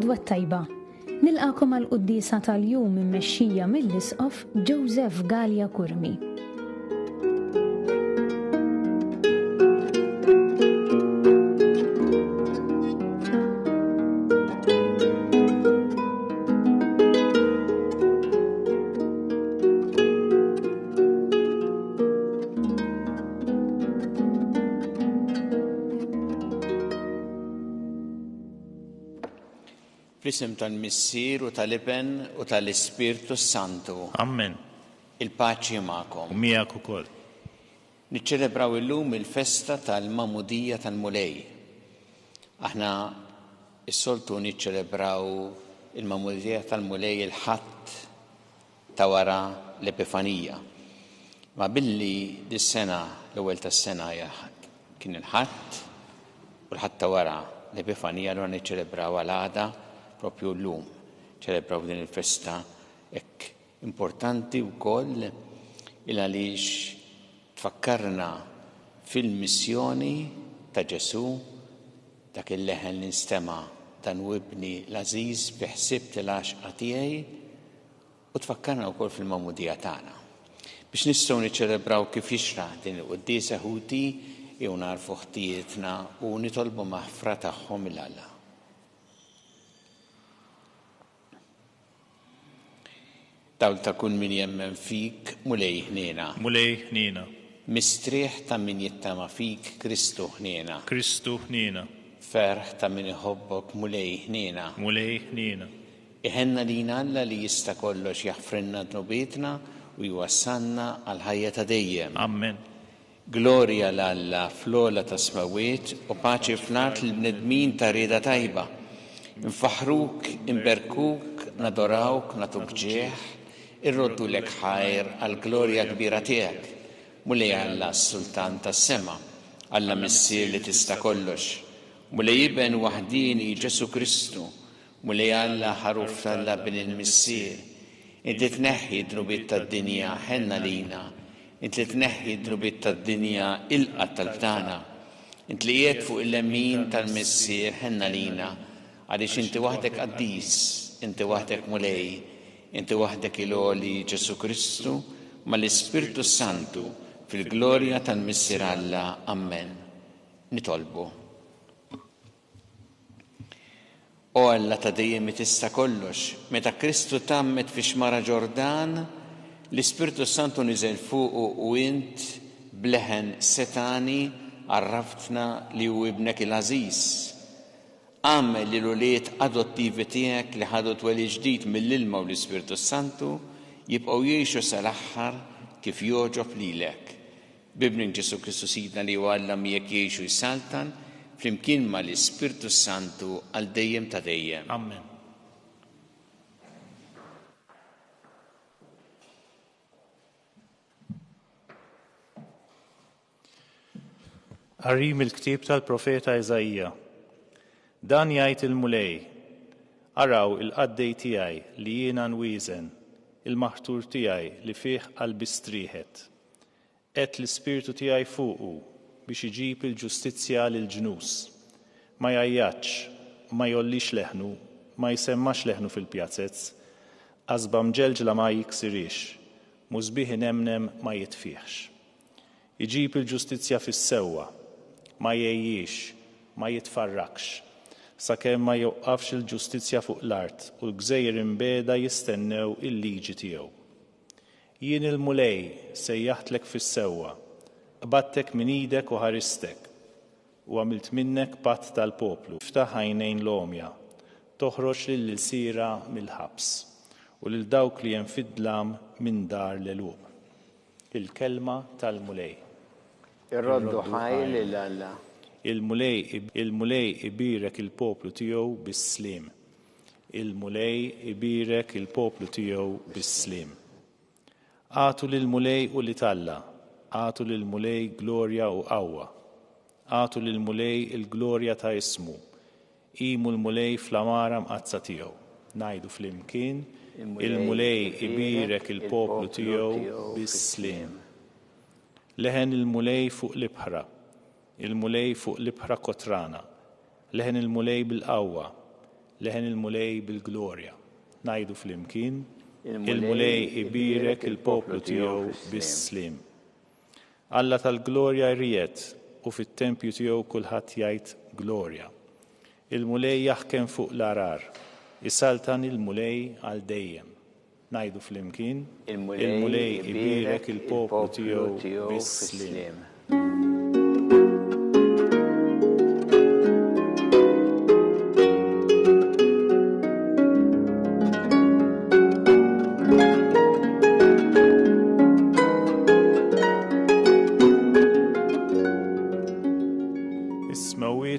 الغدوة الطيبة. نلقاكم القديسة اليوم ممشية من الإسقف جوزيف غاليا كرمي. Fl-isem tal-Missier u tal-Iben u tal-Ispirtu Santu. Amen. Il-paċi magħkom. U miegħek ukoll. Niċċelebraw illum il-festa tal-Mamudija tal-Mulej. Aħna s-soltu niċċelebraw il-Mamudija tal-Mulej il-ħadd ta' wara l-Epifanija. Ma billi dis-sena l-ewwel tas-sena kien il-ħadd u l-ħadd ta' wara l-Epifanija l niċċelebraw għal-għada propju llum. ċelebraw din il-festa hekk importanti wkoll il għaliex tfakkarna fil-missjoni ta' Ġesu dak il-leħen ninstema' dan wibni l-Aziz biħsibt il-għaxqa tiegħi u tfakkarna wkoll fil-Mamudija tagħna. Biex nistgħu niċċelebraw kif jixraq din il-Quddiesa Ħuti jew narfu ħtijietna u nitolbu maħfra tagħhom il-Alla. Dawl ta' kun min jemmen fik mulej ħniena. Mulej ħniena. Mistrieħ ta' min jittama fik Kristu ħniena. Kristu ħniena. Ferħ ta' min iħobbok mulej ħniena. Mulej ħniena. Iħenna lina Alla li jista' kollox jaħfrinna dnubietna u jwassalna għal ħajja ta' dejjem. Amen. Glorja l-Alla fl-ola ta' smawiet u paċi f'nart l-bnedmin ta' rieda tajba. Nfaħruk, imberkuk, nadorawk, natuk ġieħ, irroddu lek ħajr għal glorja kbira tiegħek. Mulej Alla s-Sultan tas-sema, Alla Missier li tista' kollox. Mulej Iben waħdini Ġesu Kristu, mulej Alla ħaruf tal-Alla bin il-Missier. Inti tneħħi drubiet tad-dinja ħenna lina. Inti tneħħi drubiet tad-dinja ilqa tal-btana. Inti li qiegħed fuq il-lemin tal-Missier ħenna lina. Għaliex inti waħdek qaddis, inti waħdek mulej, inti waħdek il-għoli Ġesu Kristu mal-Ispirtu Santu fil-glorja tal-Missier Alla. Amen. Nitolbu. O Alla ta' dejjem tista' kollox, meta Kristu tammet fi xmara Ġordan, l-Ispirtu Santu niżel fuqu u int bleħen setani għarraftna li hu ibnek il-Aziz. Għammel li l-uliet adottivi tiegħek li ħadu tweli ġdid mill-ilma u l-Ispirtu Santu jibqgħu jgħixu sal-aħħar kif jogħġob lilek. Bibnik Ġesu Kristu Sidna li huwa Alla miegħek jgħixu jsaltan flimkien mal-Ispirtu Santu għal dejjem ta' dejjem. Amen. Qarrim il-ktieb tal-Profeta Eżajja. Dan jgħid il-mulej, araw il-qaddej tiegħi li jiena nwieżen, il-maħtur tiegħi li fih qalbi strieħet. Qed l-Ispirtu tiegħi fuqu biex iġib il-ġustizzja lill-ġnus. Ma jgħajjatx, ma jollix leħnu, ma jsemmax leħnu fil-pjazzezz, qasba mġelġla ma jiksirix, mużbieħ inemnem ma jitfieħx. Iġib il-ġustizzja fis-sewwa, ma jgħejjix, ma jitfarrakx. Sakemm ma joqqafx il-ġustizzja fuq l-art u l-gżejjer imbeda jistennew il-liġi tiegħu. Jien il-mulej sejjaħtlek fis-sewwa, qbadtek minn idek u ħaristek u għamilt minnek patt tal-poplu. Iftaħ għajnejn l-omja, toħroġ lill-sira mill-ħabs u lil dawk li hemm fid-dlam minn dar l-eluq. Il-kelma tal-mulej. Irroddu ħajl lil-Alla. Il-mulej ibirek il-poplu tiegħu bis-sliem. Il-mulej ibirek il-poplu tiegħu bis-sliem. Għatu lill-mulej u li talla, għatu lill-mulej glorja u qawwa. Għatu lill-mulej il-glorja ta' ismu. Qimu l-mulej fl-amara mqazza tiegħu. Ngħidu flimkien, il-mulej ibirek il-poplu tiegħu bis-sliem. Leħen il-mulej fuq l-ibħra. Il-mulej fuq l-ibħra kotrana, leħen il-mulej bil-qawwa, leħen il-mulej bil-glorja. Najdu fl-imkien, il-mulej ibirek il-poplu tiegħu bis-slim. Alla tal-glorja jriet u fit-tempju tiegħu kulħadd jgħid glorja. Il-mulej jaħkem fuq l-arar, isaltan il-mulej għal dejjem. Najdu fl-imkien, il-mulej ibirek il-poplu tiegħu bis-slim.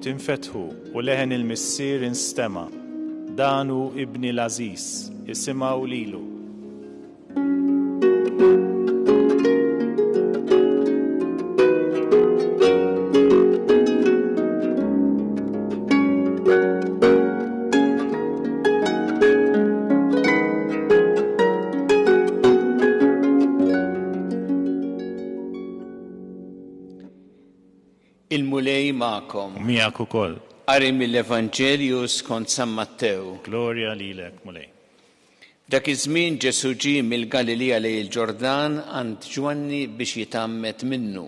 Infetħu u leħen il-missier instema, danu ibni l-Aziz, isimaw lilu. Il-mulej ma'kom. Miegħek ukoll. Qari mill-Evanġelju skont San Mattew. Glorja lilek, mulej. Dak iż-żmien Ġesu ġie mill-Galilea lejn il-Ġordan għand Ġwanni biex jitammet minnu.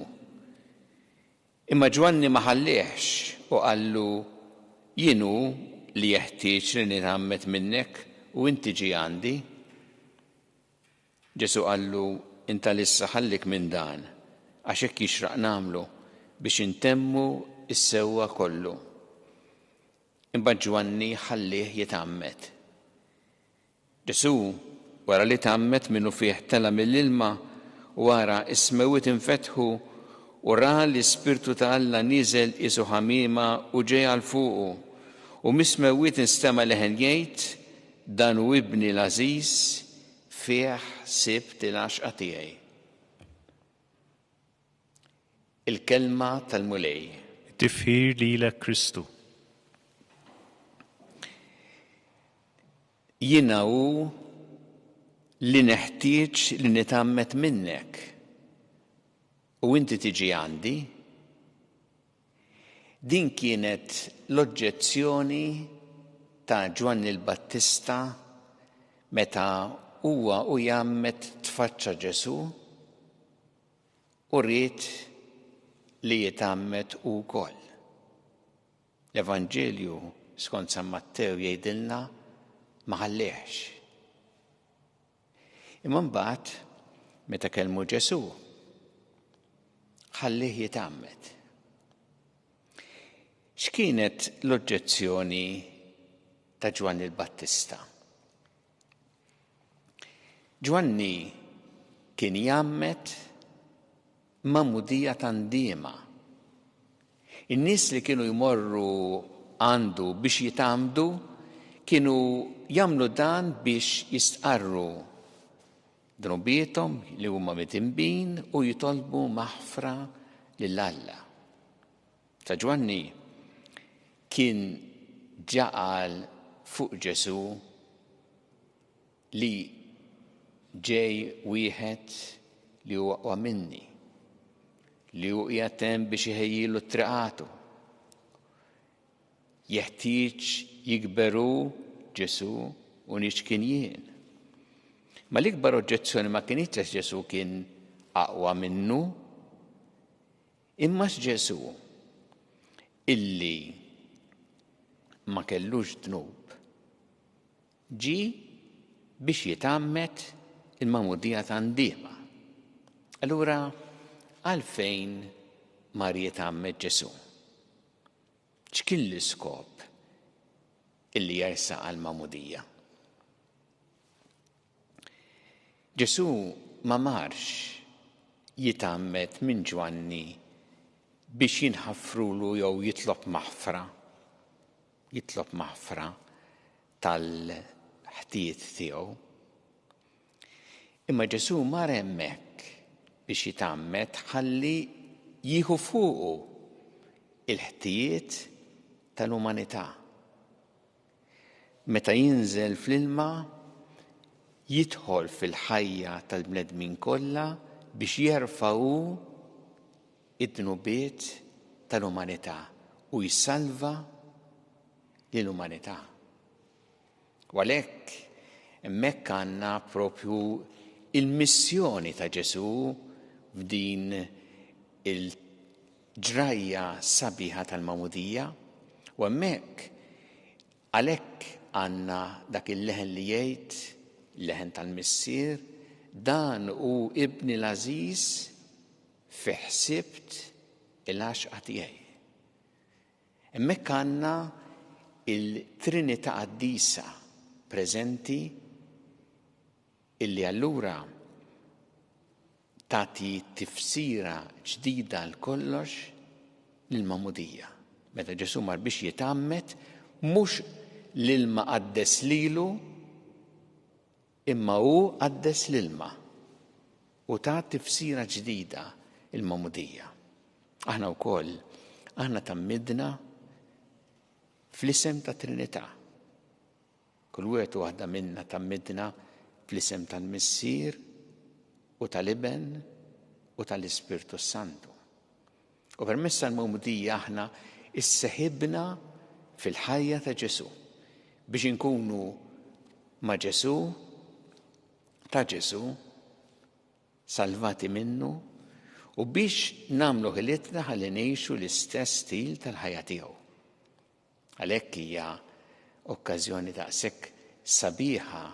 Imma Ġwanni ma ħallihx u qallu jienu li jeħtieġ li nitammet minnek u inti ġi għandi. Ġesu qallu inta lissa ħallik minn dan għax hekk jixraq nagħmlu biex intemmu is-sewwa kollu. Imma Ġwanni ħallih jitammet. Ġesu wara li tammet minnu fih tela mill-ilma wara is-smewwiet infetħu u ra l-Ispirtu ta' Alla nieżel isu ħamiema u ġej għal fuqu u mis-smewwiet instema' leħen jgħid dan hu ibni l-Ażiż fih sibt il-għaxqa tiegħi. Il-kelma tal-mulej. Tifħir lilek Kristu. Jiena hu li neħtieġ li nitammet minnek u inti tiġi għandi. Din kienet l-oġġezzjoni ta' Ġwanni l-Battista meta huwa u jammet tfaċċa Ġesu u rrid li jitammet ukoll. L-Evanġelju skont San Mattew jgħidilna ma ħallihx. Imma mbagħad meta kellmu Ġesu ħallih jitammet. X'kienet l-oġġezzjoni ta' Ġwanni l-Battista? Ġwanni kien jammet ma'mudija tandiema. In-nies li kienu jmorru għandu biex jitamdu kienu jagħmlu dan biex jistqarru drobietom li huma mitimbin u jitolbu maħfra lil Alla. Ta' Ġwanni kien ġaqal fuq Ġesu li ġej wieħed li huwa minni, li hu qiegħed hemm biex iħejjilu t-triqatu. Jeħtieġ jikberu Ġesu u nix kien jien. Ma l-ikbar oġġezzjoni ma kienx Ġesu kien aqwa minnu, imma Ġesu illi ma kellux dnub ġi biex jitammet il-ma'mudija tandiema. Allura għalfejn mar jitammet Ġesu? X'kien l-iskop illi jersaq għall-ma'mudija? Ġesu ma marx jitammet minn Ġwanni biex jinħaffrulu jew jitlob maħfra tal-ħtijiet tiegħu. Imma Ġesu mar hemmhekk biex jitammet ħalli jieħu fuqu il-ħtijiet tal-umanità. Meta jinżel fl-ilma jidħol fil-ħajja tal-bnedmin kollha biex jerfa'u id-dnubiet tal-umanità u jissalva lill-umanità. Walek hemmhekk għandna propju il-missjoni ta' Ġesu f'din il-ġrajja sabiħa tal-Magħmudija, u hemmhekk għalhekk għandna dak il-leħen li jgħid, leħen tal-missier, dan hu ibni l-Ażiż fi ħsibt il-għaxqa tiegħi. Hemmhekk għandna il-Trinità Qaddisa preżenti illi allura tagħti tifsira ġdida l kollox lill-Magħmudija. Meta Ġesu mar biex jitammet mhux l-ilma qaddes lilu, imma hu qaddes l-ilma u ta' tifsira ġdida il-Magħmudija. Aħna wkoll aħna tammidna fl-isem ta' Trinità. Kull wieħed u waħda minna tammidna fl-isem tal-Missier u tal-Iben u tal-Ispirtu Santu. U permezz tal-Magħmudija aħna isseħibna fil-ħajja ta' Ġesu biex inkunu ma' Ġesu, ta' Ġesu, salvati minnu u biex nagħmlu ħilitna ħalli ngħixu l-istess stil tal-ħajja tiegħu. Għalhekk hija okkażjoni daqshekk sabiħa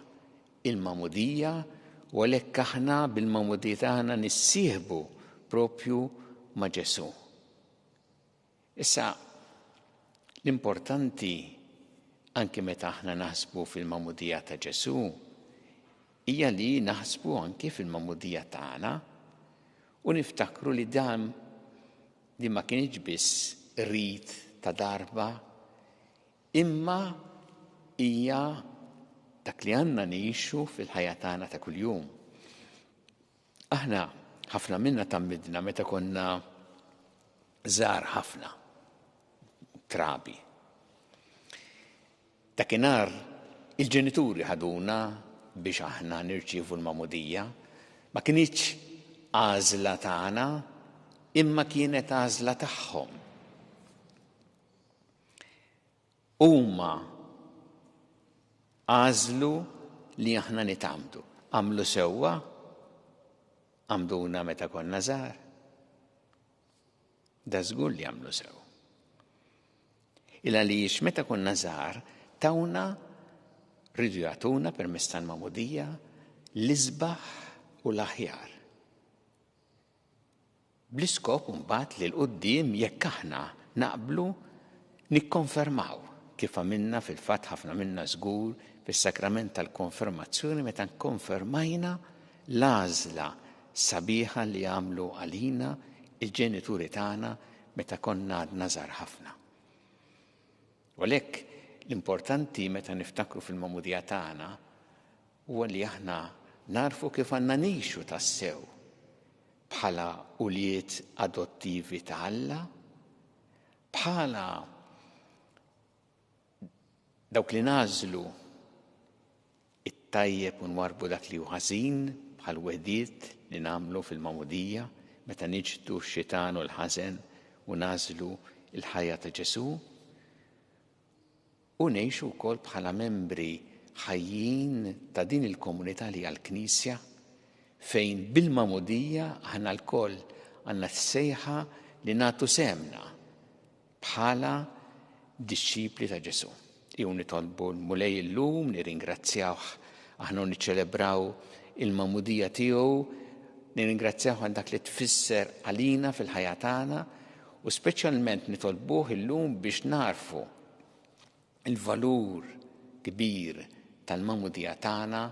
il-Magħmudija u għalhekk aħna bil-Magħmudija tagħna nissieħbu propju ma' Ġesu. Issa l-importanti anke meta aħna naħsbu fil-Magħmudija ta' Ġesu hija li naħsbu anke fil-Magħmudija tagħna u niftakru li dan li ma kienx biss rid ta' darba, imma hija dak li għandna ngħixu fil-ħajja tagħna ta' kuljum. Aħna ħafna minna tammidna meta konna żgħar ħafna trabi. Dakinhar il-ġenituri ħaduna biex aħna nirċievu l-Magħmudija, ma kienx għażla tagħna, imma kienet għażla tagħhom. Huma għażlu li aħna nitgħamdu. Għamlu sewwa, għamduna meta konna żgħar. Da żgur li għamlu sew. Il għaliex meta konna żgħar tawna rridu jagħtuna permezz tal-Magħmudija l-isbaħ u l-aħjar. Bl-iskop mbagħad li l-qudiem jekk aħna naqblu nikkonfermaw kif għamilna fil-fatt ħafna minna żgur fis-sakrament tal-konfermazzjoni meta nkonfermajna l-għażla sabiħa li għamlu għalina il-ġenituri tagħna meta konna għadna żgħar ħafna. U għalhekk l-importanti meta niftakru fil-Magħmudija tagħna huwa li aħna narfu kif għandna ngħixu tassew bħala uliet adottivi ta' Alla, bħala dawk li nażlu it-tajjeb u nwarbu dak li hu ħażin bħal wediet li nagħmlu fil-Magħmudija meta niġdu x-xitan u l-ħażen u nażlu l-ħajja ta' Ġesu. U ngħixu wkoll bħala membri ħajjin ta' din il-komunità li għall-Knisja fejn bil-Magħmudija aħna lkoll għandna t-sejħa li nagħtu semna bħala disċipli ta' Ġesu. Jew nitolbu l-mulej illum, nirringrazzjawh aħna niċċelebraw il-Magħmudija tiegħu, nirringrazzjawh għal dak li tfisser għalina fil-ħajja tagħna u speċjalment nitolbuh illum biex narfu il-valur kbir tal-Magħmudija tagħna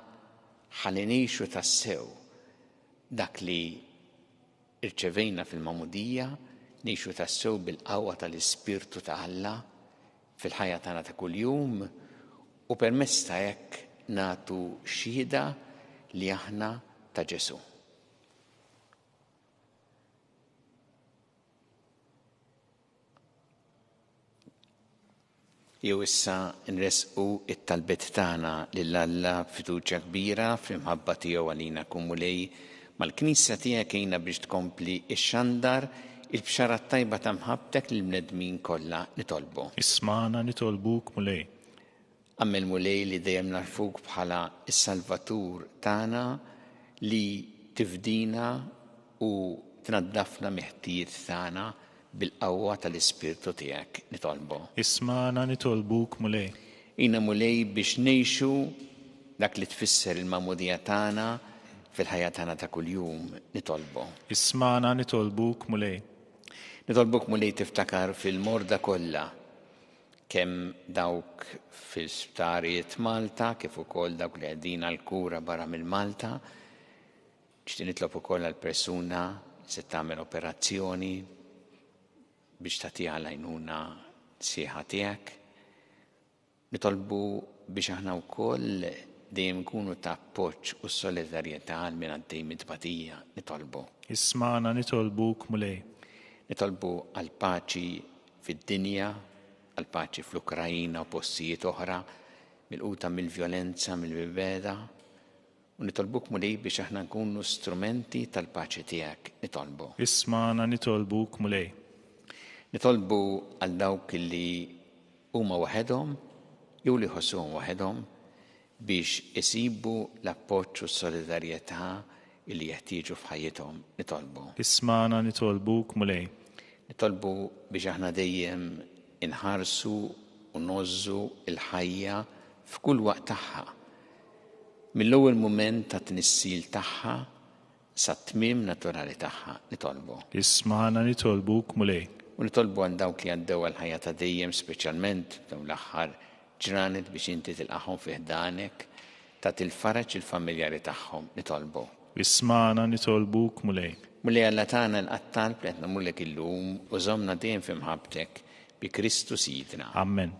ħalli ngħixu tassew dak li irċevejna fil-Magħmudija, ngħixu tassew bil-qawwa tal-Ispirtu ta' Alla fil-ħajja tagħna ta' kuljum u permezz ta' hekk nagħtu xhieda li aħna ta' Ġesu. Jew issa nresqu it-talbiet tagħna lil Alla fiduċja kbira fl-imħabba tiegħu għalina kumulej mal-Knisja tiegħek għejna biex tkompli x-xandar il-bxara tajba ta' mħabbtek lill-bnedmin kollha nitolbu. Ismana nitolbuk mulej. Ammel mulej li dejjem narfuk bħala is-Salvatur tagħna li tifdina u tnaddafna meħtijiet tagħna bil-qawwa tal-Ispirtu tiegħek nitolbu. Ismana nitolbuk mulej. Ina mulej biex ngħixu dak li tfisser il-mamudija tagħna fil-ħajja tagħna ta' kuljum nitolbu. Ismana nitolbuk mulej. Nitolbuk mulej tiftakar fil-morda kollha kemm dawk fil-sptarijiet Malta kif ukoll dawk li qegħdin għall-kura barra mill-Malta. Nixtieq nitlob ukoll għall-persuna se tagħmel operazzjoni biex tagħtiha l-għajnuna sieħa tiegħek. Nitolbu biex aħna wkoll dejjem nkunu ta' appoġġ u solidarjetà għal min għaddej mitbatija nitolbu. Ismana nitolbuk mulej. Nitolbu għal paċi fid-dinja, għal paċi fl-Ukrajina u postijiet oħra, mill-quta mill-vjolenza, mill-bibeda, u nitolbuk mulej biex aħna nkunu strumenti tal-paċi tiegħek nitolbu. Ismana nitolbuk mulej. Nitolbu għal dawk li huma waħedhom jew li ħossuhom waħedhom biex isibu l-appoġġ u s-solidarjetà li jeħtieġu f'ħajjithom nitolbu. Ismana nitolbuk mulej. Nitolbu biex aħna dejjem inħarsu u nozzu il-ħajja f'kull waqt tagħha. Mill-ewwel mument ta' tnissil tagħha sa tmiem naturali tagħha nitolbu. Ismana nitolbuk mulej. U nitolbu għal dawk li għaddew għal-ħajja ta' dejjem speċjalment dawn l-aħħar ġranet biex inti tilqahom fi ħdanek ta' tilfaraġ il-familjari tagħhom nitolbu. Ismana nitolbuk mulej. Mulej Alla tagħna l-qattal qed nagħmulek illum u żommna dejjem fi mħabbtek bi Kristu Sidna. Amen.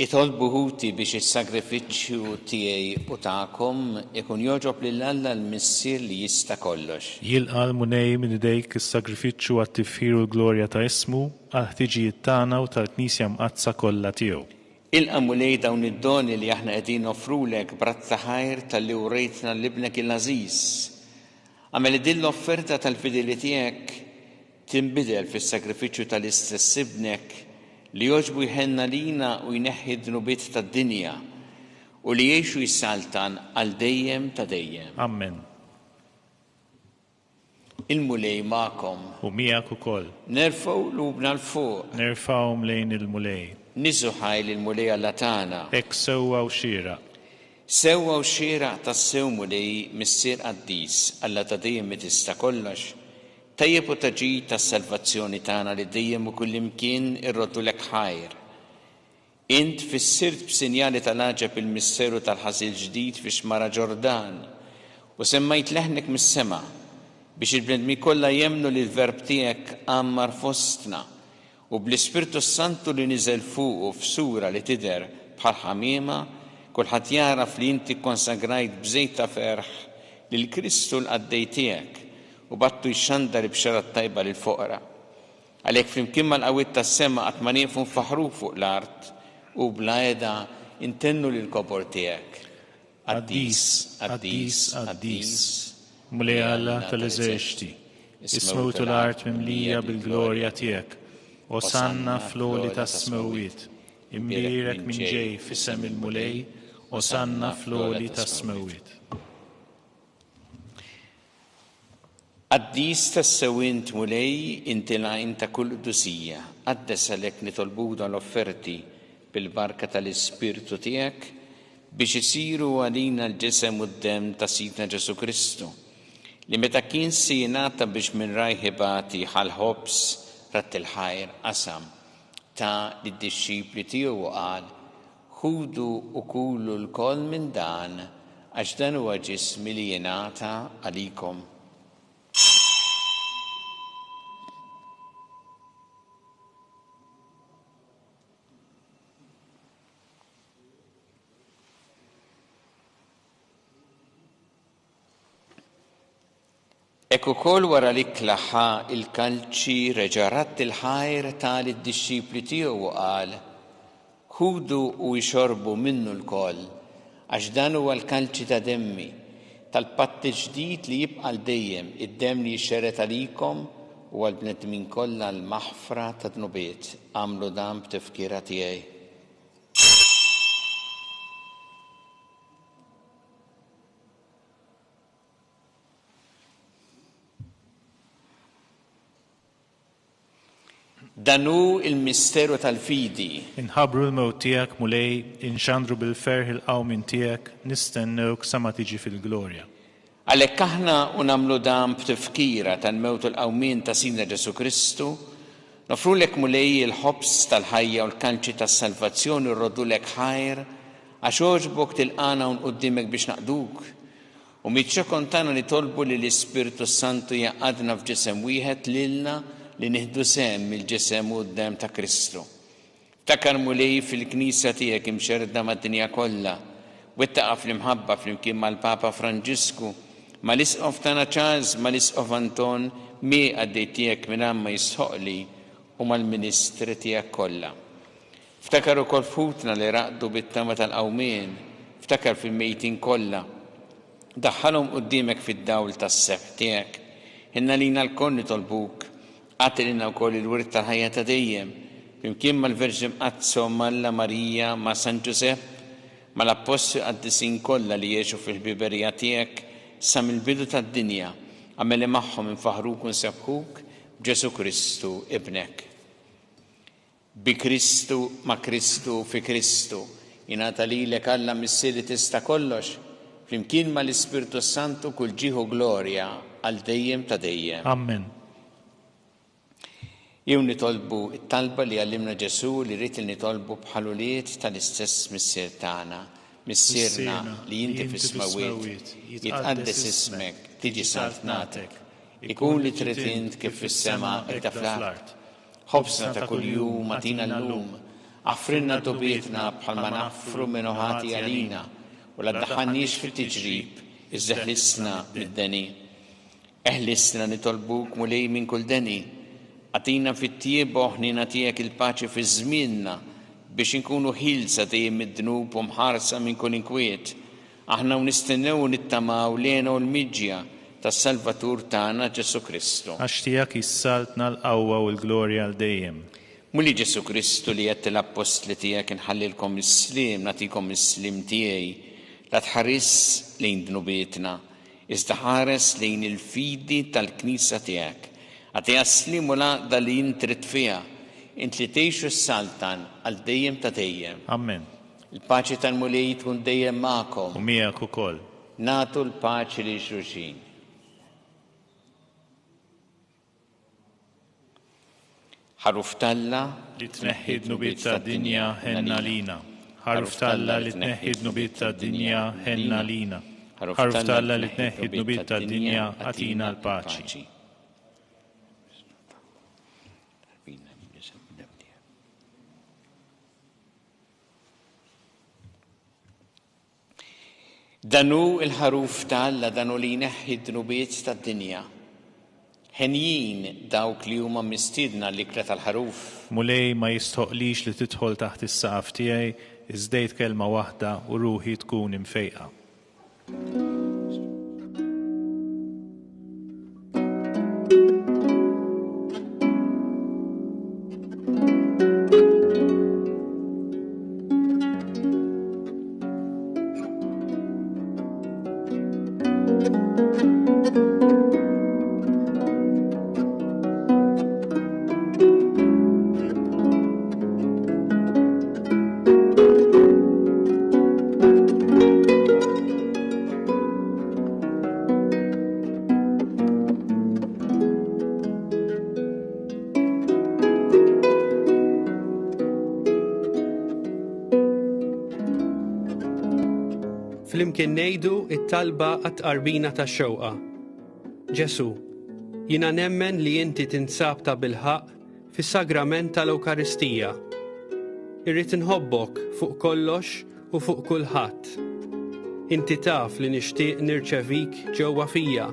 Itolbu ħuti biex is-sagrifiċċju tiegħi u tagħkom ikun jogħġob lil Alla l-Missier li jista' kollox. Jilqa' l-munej minn idejk is-sagrifiċċju għat-tifħir u l-glorja ta' ismu għal ħtiġijiet tagħna u tal-Knisja mqazza kollha tiegħu. Ilqa' mulej dawn id-doni li aħna qegħdin nofrulek b'razza ħajr tal-li urejtna l-ibnek il-Ażiż. Għamel din l-offerta tal-fideli tiegħek tinbidel fis-sagrifiċċju tal-istess ibnek li joġbu jħenna lina u jneħħi d-dnubiet tad-dinja u li jgħixu jissaltan għal dejjem ta' dejjem. Amen. Il-mulej ma'kom. U miegħek ukoll. Nerfgħu lubna l-fuq. Nerfgħuhom lejn il-mulej. Niżu ħajl il-mulej Alla tagħna. Hekk sewwa u xieraq. Sewwa u xieraq tas-sew mulej missier qaddis Alla ta' dejjem mi tista' kollox. Tajjeb u taġid tas-salvazzjoni tagħna li dejjem u kullimkien irroddulek ħajr. Int fissirt b'sinjali tal-għaġeb il-misseru tal-ħażil ġdid fi xmara Ġordan u semmejt leħnek mis-sema biex il-bnedmi kollha jemmnu li l-verb tiegħek għammar fostna u bl-Ispirtu Santu li niżel fuqu f'sura li tidher bħal ħamiema kulħadd jaraf li inti konsagrajt b'żejt ta' ferħ lil Kristu l-qaddej tiegħek u battu jxandar b'xarat tajba lil-foqra. Għalhekk flimkien mal-qawwiet tas-sema qatt ma nieqfu nfaħru fuq l-art u bla għeda intennu lill-kobor tiegħek. Qaddis, qaddis, qaddis, mulej Alla tal-eżerċiti, ismewtu l-art mimlija bil-glorja tiegħek, osanna fl-għoli tas-smewiet, imbirek min ġej fissem il-mulej, osanna floli tas-smewit. Qaddis tas-sewint mulej inti lajn ta' kull qudusija, qaddes għalhekk nitolbuda l-offerti bil-barka tal-Ispirtu tiegħek biex isiru għalina l-ġisem u d-dem ta' Sidna Ġesu Kristu, li meta kien sijinata biex minn rajħibati ħal-ħobs rat il-ħajr qasam ta' lid-disċipli tiegħu u qal: ħudu u kulu l-koll minn dan għax dan huwa ġismi li jingħata għalikom. Ekku kol wara li klaħħa il-kalċi reġarat il-ħajr tal id-disċipli tiegħu u qal: ħudu u jxorbu minnu l-koll, għax dan huwa l-kalċi ta' demmi tal-patt ġdid li jibqa' dejjem, id-demm li jxerret għalikom u għall-bnedmin kollha l-maħfra ta' dnubiet. Għamlu dan b'tifkira tiegħi. Danu il-misteru tal-fidi. Inħabru l-mewt tiegħek mulej, inxandru bil-ferħ il-qawmin tiegħek, nistennewk sa ma tiġi fil-glorja. Għalhekk aħna nagħmlu dan b'tifkira tal-mewt u l-qawmin ta' Sidna Ġesu Kristu, nofrulek mulej il-ħobs tal-ħajja u l-kanċi tas-salvazzjoni rrodulek ħajr għax oġbok tilqana u nquddimek biex naqduk. U mitxa kontana li tolbu li l-Ispirtu Santu jaqadna f'ġisem wieħed lilna li nieħdu sehem il-ġisem u d-dem ta' Kristu. Ftakar mulej fil-Knisja tiegħek imxerda mad-dinja kollha, wettaqa' fl-imħabba flimkien mal-Papa Franġisku, mal-Isqof tagħna Charles, mal-Isqof Anton, għaddej tiegħek minn ma jisħoqli u mal-Ministri tiegħek kollha. Ftakar ukoll futna li raqdu bit-tama tal-qawmien, ftakar fil-mejtin kollha. Daħħalhom quddiemek fid-dawl tas-seħħ tiegħek. Inna lina l-koll nitolbuk għatilina wkoll il-wirt tal-ħajja ta' dejjem, flimkien mal-Verġin Qazzo, Malla Marija, ma' San Ġusepp, mal-Apostli qaddisin kollha li jgħixu fil-ħbiberija tiegħek sa mill-bidu tad-dinja, għameli magħhom infaħruk u nsebħuk b'Ġesu Kristu ibnek. Bi Kristu, ma' Kristu, fi Kristu, jingħata lilek Alla missieri tista' kollox, flimkien mal-Ispirtu Santu kull ġieħu glorja għal dejjem ta' dejjem. Amen. Jew nitolbu it-talba li għallimna Ġesu li rrid li nitolbu bħaluliet tal-istess missier tagħna, missierna li inti fis-smawiet, jitqaddes ismek, tiġi saltnatek, ikun li trid int kif fis-sema hekk fl-art. Ħobsna ta' kuljum atina llum, affrinna dubietna bħalma naffru minn ħati għalina, u la ddaħħalniex fit-tiġrib, iżdeħlisna mid-deni. Eħlisna nitolbuk mulej minn kull deni, għatina fit-tieba ħnina tiegħek il-paċi fi żmienna biex inkunu ħilsa dejjem mid-dnub u mħarsa minn kull inkwiet. Aħna nistennew u nittamaw lena u l-miġja tas-Salvatur tagħna Ġesu Kristu. Għax tiegħek issaltna l-qawwa u l-glorja għal dejjem. Muli Ġesu Kristu li qed l-apostli tiegħek inħallilkom is-slim, nagħtikom is-slim tiegħi, la tħares lejn dnubietna, iżda ħares lejn il-fidi tal-Knisja tiegħek. Għatija slim u laqda li jintrit fija, int li tgħixu s-saltan għal dejjem ta' dejjem. Amen. Il-paċi tal-mulej tkun dejjem magħkom. U miegħek ukoll. Nagħtu l-paċi li xulxin. Ħaruf Talla li tneħħi d-nubiet tad-dinja ħenna lina. Ħaruf Talla li tneħħi d-nubiet tad-dinja ħenna lina. Ħaruf Talla li tneħħi d-nubiet tad-dinja għatina l-paċi. Danu il-ħaruf Talla danu li jneħħi d-nubiet tad-dinja. Ħenjin dawk li huma mistiedna l-ikra tal-ħaruf. Mulej ma jistħoqlix li tidħol taħt is-saqaf tiegħi, iżdejt kelma waħda u ruħi tkun imfejqa. flimkien ngħidu it-talba għat-tqarbina tax-xewqa. Ġesu, jiena nemmen li inti tinsab ta' bilħaq fis-sagrament tal-Ewkaristija. Irrid inħobbok fuq kollox u fuq kulħadd. Inti taf li nixtieq nirċevik ġewwa fija.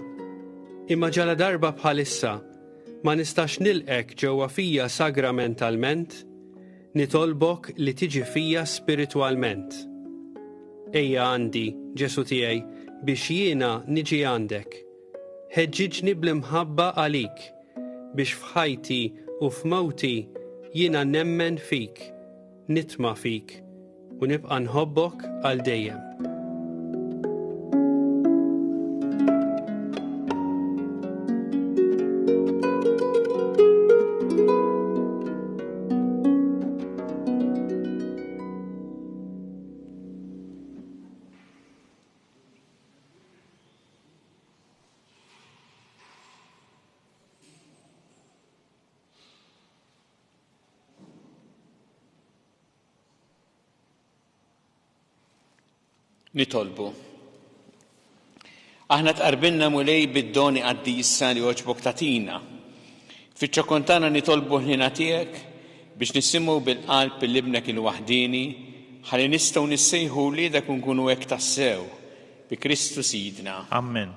Imma ġala darba bħalissa ma nistax nilqek ġewwa fija sagramentalment, nitolbok li tiġi fija spiritwalment. Ejja għandi, Ġesu tiegħi, biex jiena niġi għandek. Ħeġġiġni bl-imħabba għalik, biex f'ħajti u f'mowti jiena nemmen fik, nitma' fik, u nibqa' nħobbok għal dejjem. Nitolbu. Aħna tqarbilna mulej bid-doni qaddisa li oġbok tatina. Fiċ-ċokontana nitolbu ħlina tiegħek biex nisimgħu bil-qalb il-libnek il-waħdini ħalli nistgħu nissejħu li dak nkunu hekk tassew bi Kristu Sidna. Amen.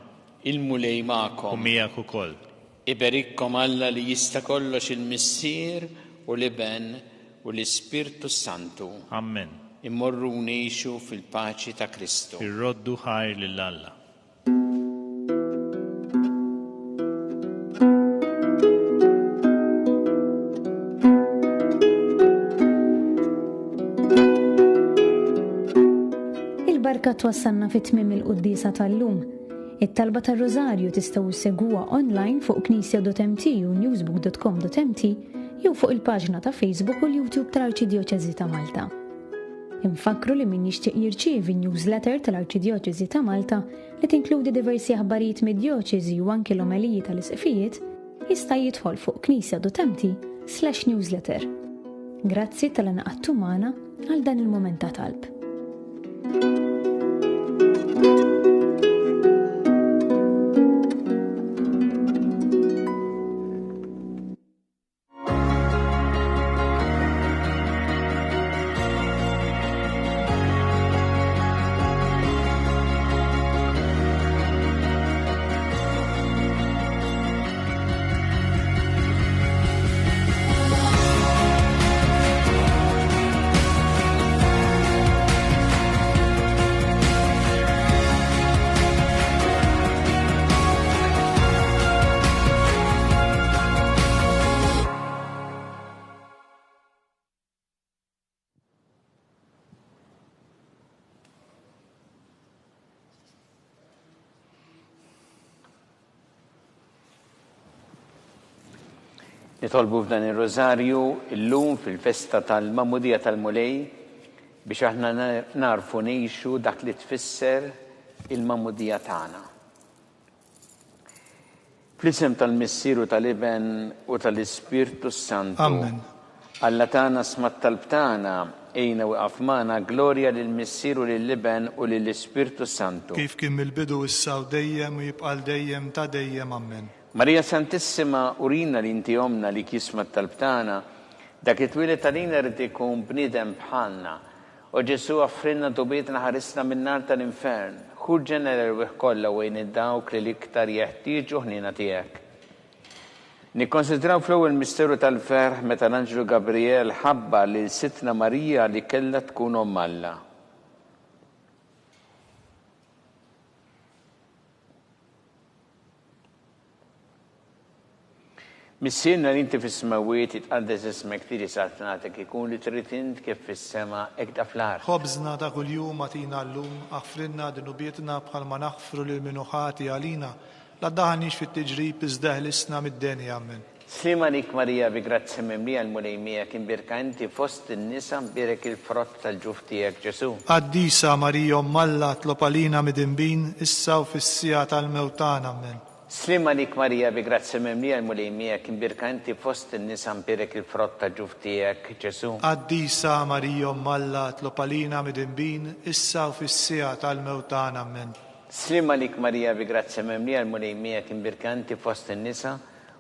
Il-mulej magħkom. U miegħek ukoll. Iberikkom Alla li jista' kollox il-Missier u l-Iben u l-Ispirtu Santu. Amen. Immorru ngħixu fil-paċi ta' Kristu. Irroddu ħajr lil Alla. Il-barka twassalna fit-tmiem il-quddisa tal-lum. It-talba tar-Rożarju tistgħu ssegwuha online fuq knisja.mt u newsbook.com.mt jew fuq il-paġna ta' Facebook u l-YouTube tal-Arċidjoċeżi ta' Malta. Infakru li min jixtieq jirċievi newsletter tal-Arċidjoċeżi ta' Malta li tinkludi diversi aħbarijiet mid-djoċeżi u anke l-omeliji tal-isqfijiet jista' jidħol fuq knisja.mt/newsletter. Grazzi tal-għanaqattu magħna għal dan il-mument ta' talb. Nitolbu f'dan ir-Rożarju illum fil-festa tal-Magħmudija tal-Mulej biex aħna narfu ngħixu dak li tfisser il-Magħmudija tagħna. Fl-isem tal-Missieru tal-Iben u tal-Ispirtu Santu. Amen. Alla tagħna smat talb tagħna ejna waqaf magħna glorja lill-Missieru lill-Iben u lill-Ispirtu Santu. Kif kien mill-bidu issa u dejjem u jibqa' dejjem ta' dejjem. Amen. Marija Santissima urina li inti omna li kismat tal-btana, dak it-twilet talina rrid ikun bniedem bħalna. U Ġesu offrinna tubietna ħarisna min-nar tal-infern. Ħur ġeneral wieħ kollha wejn id-dawk li l-iktar jeħtieġu ħnina tiegħek. Nikkonsidraw fl-ewwel misteru tal-ferħ meta l-Anġlu Gabriel ħabba li sitna Marija li kellha tkun omm Alla. Missierna li inti fis-smawiet jitqaddes ismek tiġi saltnatek ikun li trid int kif fis-sema hekk da fl-ard. Ħobżna ta' kuljum agħtina llum, aħfrinna dinubietna bħalma naħfru lil minuħati għalina, la daħniex fit-tiġrib iżda ħlisna mid-denja. Amen. Slima lik Marija bi grazzi mimlija l-mulej miegħek imbirka inti fost in-nisa mbirek il-frott tal-ġuf tiegħek Ġesu. Qaddisa Marija omm Alla tlob għalina mid-inbin issa u fis-sija tal-mewt tagħna. Amen. Slima lik Marija bi grazzi memlija l-mulimija kim birka inti fost in-nisa mpirek il-frott ta' ġuf tiegħek, Ġesu. Qaddisa Marija Alla tlopalina mid-imbin issa u fis-sija tal-mewtana amen. Slima lik Marija bi grazzi memlija l-mulimija kim birka inti fost in-nisa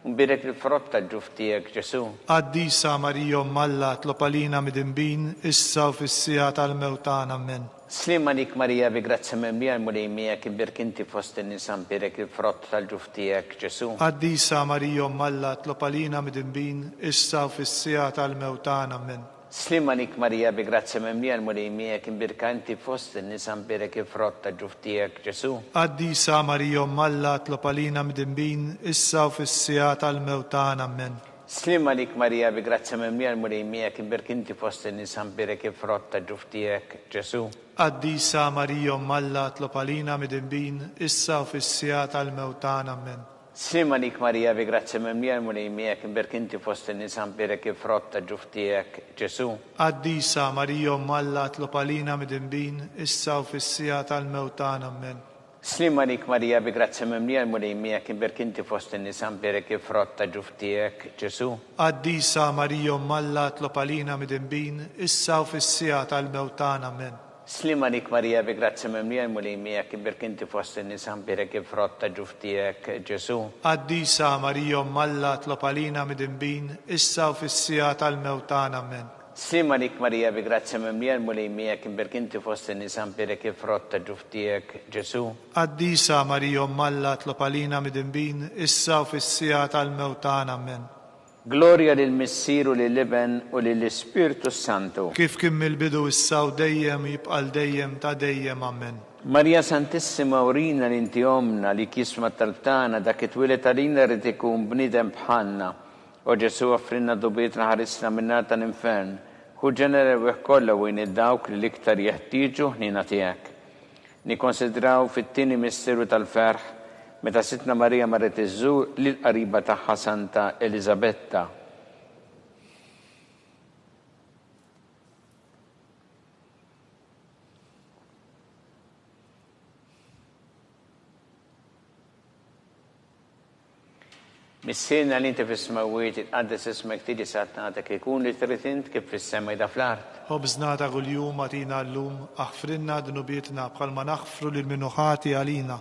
mpirek il-frott ta' ġuf tiegħek, Ġesu. Qaddisa Marija Alla tlopalina mid-imbin issa u fis-sija tal-mewtana amen. Slima lik Marija bi grazzi memlija l-mulimija kim birka inti fost in-nisa mpirek il-frott tal-ġuf tiegħek, Ġesu. Qaddisa Marija Alla tlopalina mid-imbin issa u fis-sija tal-mewtana amen. Slima lik Marija bi grazzi memlija l-mulimija kim birka inti fost in-nisa mpirek il-frott ta' ġuf tiegħek, Ġesu. Qaddisa Marija Alla tlopalina mid-imbin issa u fis-sija tal-mewtana amen. Slima lik Marija bi grazzi memlija l-mulimija kim birka inti fost in-nisa mpirek il-frott ta' ġuf tiegħek, Ġesu. Qaddisa Marija Alla tlopalina mid-imbin issa u fis-sija tal-mewtana amen. Slima lik Marija bi grazzi memlija l-mulimija kim birka inti fost in-nisa mpirek il-frott ta' ġuf tiegħek, Ġesu. Qaddisa Marija Alla tlopalina mid-imbin issa u fis-sija tal-mewtana amen. Slima lik Marija bi grazzi memlija l-mulimija kim birka inti fost in-nisa mpirek il-frott ta' ġuf tiegħek, Ġesu. Qaddisa Marija Alla tlopalina mid-imbin issa u fis-sija tal-mewtana amen. Slima lik Marija bi grazzi memlija l-mulimija kim birka inti fost in-nisa mpirek il-frott ta' ġuf tiegħek, Ġesu. Qaddisa Marija Alla tlopalina mid-imbin issa u fis-sija tal-mewtana amen. Slima lik Marija bi grazzi memlija l-mulimija kim birka inti fost in-nisa mpirek il-frott ta' ġuf tiegħek, Ġesu. Qaddisa Marija Alla tlopalina mid-imbin issa u fis-sija tal-mewtana amen. Gloria lil Missieru lill-Iben u lill-Ispirtu Santu. Kif kien mill-bidu issa u dejjem jibqal dejjem ta' dejjem amen. Marija Santissima urina l-inti omna li kisma tal-tana dak it-twilet għalina rrid ikun bniedem bħalna. O Ġesu offrinna dubietna ħarisna minnata l-infern. Hu ġenere weħ kollha wejn id-dawk li l-iktar jeħtieġu ħnina tiegħek. Nikkonsidraw fit-tieni misteru tal-ferħ meta sitna Marija marret iżżur lill-qariba tagħha Santa Elisabetta. Missirna li inti fis-smawiet itqaddes ismek tiġi satnatek ikun li trid int kif fis-sema jda fl-art. Ħobżnata kuljum atina llum aħfrinna dnubietna bħalma naħfru lil minuħati għalina.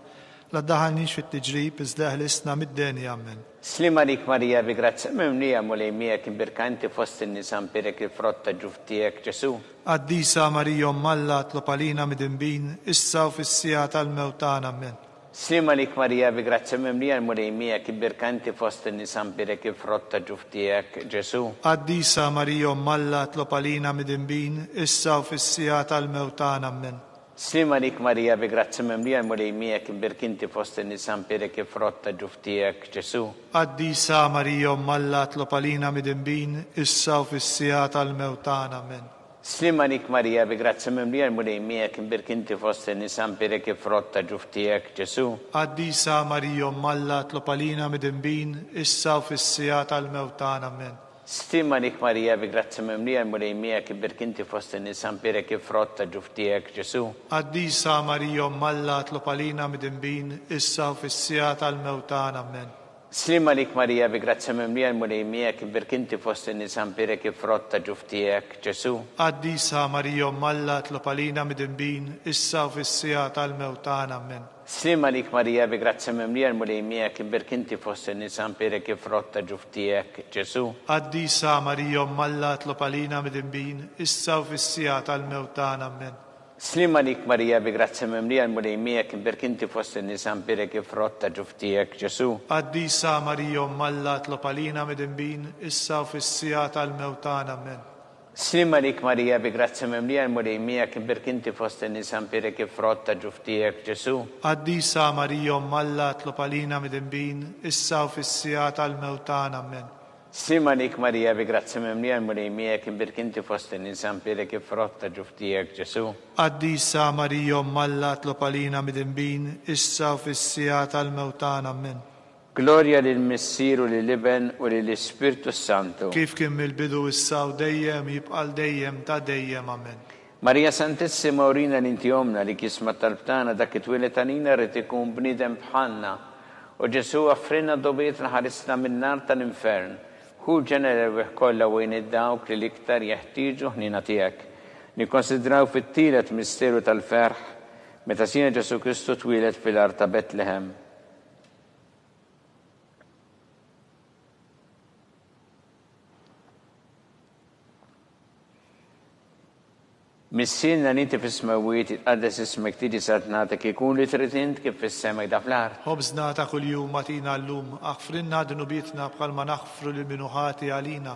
La ddaħalniex fit-tiġrib iżda ħlisna mid-denja amen. Slima lik Marija bi grazzi memlija mulejmija kim birka inti fost in-nisa mpirek il-frott ta' ġuf tiegħek, Ġesu. Qaddisa Marija Alla tlopalina mid-imbin issa u fis-sija tal-mewtana amen. Slima lik Marija bi grazzi memlija mulejmija kim birka inti fost in-nisa mpirek il-frott ta' ġuf tiegħek, Ġesu. Qaddisa Marija Alla tlopalina mid-imbin issa u fis-sija tal-mewtana amen. Slima lik Marija bi grazzi memlija mulejmija kim birka inti fost in-nisa mpirek il-frott ta' ġuf tiegħek, Ġesu. Qaddisa Marija Alla tlopalina mid-imbin issa u fis-sija tal-mewtana amen. Slima lik Marija bi grazzi memlija mulejmija kim birka inti fost in-nisa mpirek il-frott ta' ġuf tiegħek, Ġesu. Qaddisa Marija Alla tlopalina mid-imbin issa u fis-sija tal-mewtana amen. Slima lik Marija bi grazzi memlija mulejmija kim birka inti fost in-nisa mpirek il-frott ta' ġuf tiegħek, Ġesu. Qaddisa Marija Alla tlopalina mid-imbin issa u fis-sija tal-mewtana amen. Slima lik Marija bi grazzi memlija mulejmija kim birka inti fost in-nisa mpirek il-frott ta' ġuf tiegħek, Ġesu. Qaddisa Marija Alla tlopalina mid-imbin issa u fis-sija tal-mewtana amen. Slima lik Marija bi grazzi memlija mulejmija kim birka inti fost in-nisa mpirek il-frott ta' ġuf tiegħek, Ġesu. Qaddisa Marija Alla tlopalina mid-imbin issa u fis-sija tal-mewtana amen. Slima lik Marija bi grazzi memlija mulejmija kim birka inti fost in-nisa mpirek il-frott ta' ġuf tiegħek, Ġesu. Qaddisa Marija Alla tlopalina mid-imbin issa u fis-sija tal-mewtana amen. Slima lik Marija bi grazzi memlija mulejmija kim birka inti fost in-nisa mpirek il-frott ta' ġuf tiegħek, Ġesu. Qaddisa Marija Alla tlopalina mid-imbin issa u fis-sija tal-mewtana amen. Slima lik Marija bi grazzi memlija mulejmija kim birka inti fost in-nisa mpirek il-frott ta' ġuf tiegħek, Ġesu. Qaddisa Marija Alla tlopalina mid-imbin issa u fis-sija tal-mewtana amen. Gloria lil Missieru lill-Iben u lill-Ispirtu Santu. Kif kien mill-bidu issa u dejjem jibqal dejjem ta' dejjem amen. Marija Santissima urina l-inti omna li kisma tal-btana dak it-twilet għalina rrid ikun bniedem bħalna. U Ġesu offrina dobietna ħarisna min-nar tal-infern. Hu ġenerewih kollha wejn id-dawk li l-iktar jeħtieġu ħnina tiegħek. Nikkonsidraw fit-tielet misteru tal-ferħ meta Sina Ġesu Kristu twieled fil-art ta' Betlehem. Missilna ninti fis-smawiet itqaddes ismek tiġi satnatek ikun li trid int kif fis-sema da fl-art. خبزنا ta' kuljum matina llum, aħfrinna dnubietna bħalma naħfru lil minuħati għalina,